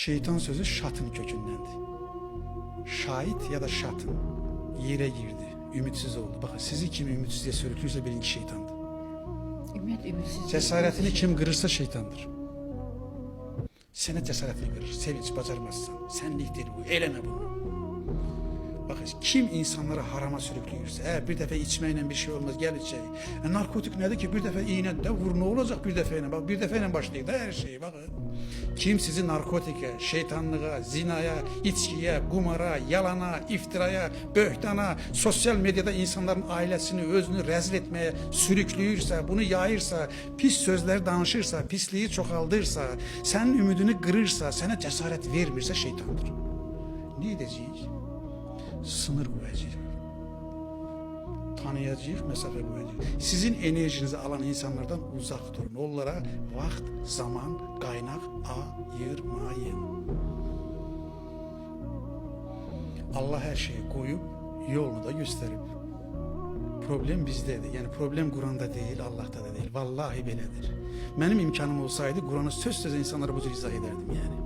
Şeytan sözü şatın kökündendi. Şahit ya da şatın yere girdi, ümitsiz oldu. Bakın sizi kim ümitsizliğe sürüklüyse birinci şeytandır. Ümitsiz. Cesaretini kim kırırsa şeytandır. Sene cesaretini kırır, sevinç bacarmazsan. Senliktir bu, eyleme bunu. Bakın kim insanları harama sürüklüyorsa, bir defa içmeyle bir şey olmaz, gel içeri. Narkotik nedir ki bir defa iğne de vur, ne olacak bir defayla? Bak bir defayla başlayık da her şeyi bakın. Kim sizi narkotike, şeytanlığa, zinaya, içkiye, kumara, yalana, iftiraya, böhtana, sosyal medyada insanların ailesini, özünü rezil etmeye sürüklüyorsa, bunu yayırsa, pis sözler danışırsa, pisliği çoğaldırsa, senin ümidini kırırsa, sana cesaret vermirse şeytandır. Ne edeceğiz? Sınır koyacağız. Tanıyacağız, mesafe koyacağız. Sizin enerjinizi alan insanlardan uzak durun. Onlara vaxt, zaman, kaynak ayırmayın. Allah her şeyi koyup yolunu da gösterip. Problem bizdedir. Yani problem Kur'an'da değil, Allah'ta da değil. Vallahi belədir. Benim imkanım olsaydı Kur'an'ı söz söze insanlara bu cür izah ederdim yani.